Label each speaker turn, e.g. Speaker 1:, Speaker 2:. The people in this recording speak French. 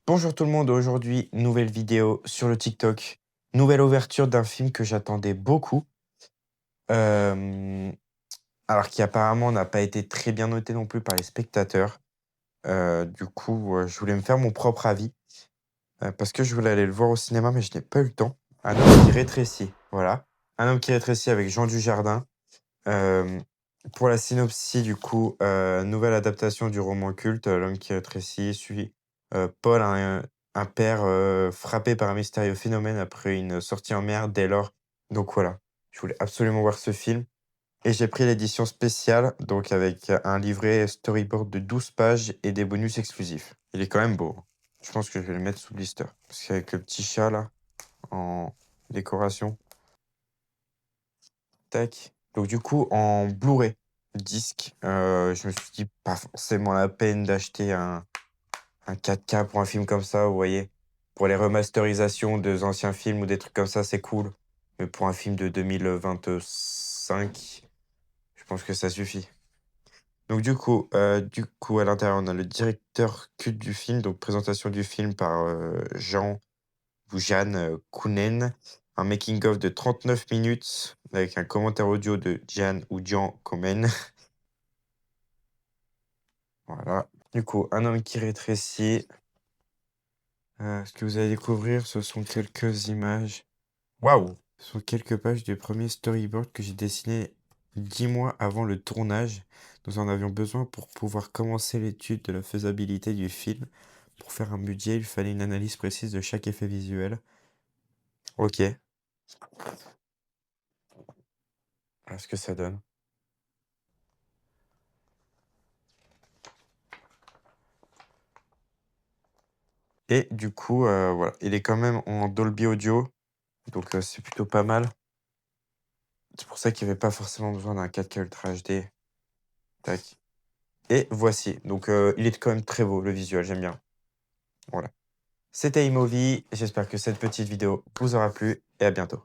Speaker 1: Bonjour tout le monde, aujourd'hui, nouvelle vidéo sur le TikTok. Nouvelle ouverture d'un film que j'attendais beaucoup, euh, alors qui apparemment n'a pas été très bien noté non plus par les spectateurs. Du coup, je voulais me faire mon propre avis, parce que je voulais aller le voir au cinéma, mais je n'ai pas eu le temps. Un homme qui rétrécit, voilà. Un homme qui rétrécit avec Jean Dujardin. Euh, pour la synopsis, du coup, nouvelle adaptation du roman culte, L'homme qui rétrécit, suit Paul, un père frappé par un mystérieux phénomène après une sortie en mer dès lors. Donc voilà, je voulais absolument voir ce film. Et j'ai pris l'édition spéciale, donc avec un livret storyboard de 12 pages et des bonus exclusifs. Il est quand même beau, hein. Je pense que je vais le mettre sous blister. Parce qu'avec le petit chat là, en décoration, tac. Donc du coup, en Blu-ray disque, je me suis dit pas forcément la peine d'acheter un 4K pour un film comme ça, vous voyez. Pour les remasterisations des anciens films ou des trucs comme ça, c'est cool. Mais pour un film de 2025, je pense que ça suffit. Donc du coup, à l'intérieur, on a le directeur culte du film, donc présentation du film par Jean ou Jeanne Kounen, un making-of de 39 minutes avec un commentaire audio de Jan ou Jean Komen. Voilà. Du coup, un homme qui rétrécit. Ce que vous allez découvrir, ce sont quelques images. Waouh! Ce sont quelques pages du premier storyboard que j'ai dessiné 10 mois avant le tournage. Nous en avions besoin pour pouvoir commencer l'étude de la faisabilité du film. Pour faire un budget, il fallait une analyse précise de chaque effet visuel. Ok. Voilà ce que ça donne. Et du coup, voilà, il est quand même en Dolby Audio, donc c'est plutôt pas mal. C'est pour ça qu'il n'y avait pas forcément besoin d'un 4K Ultra HD. Tac. Et voici. Donc, il est quand même très beau, le visuel, j'aime bien. Voilà. C'était Imovie. J'espère que cette petite vidéo vous aura plu et à bientôt.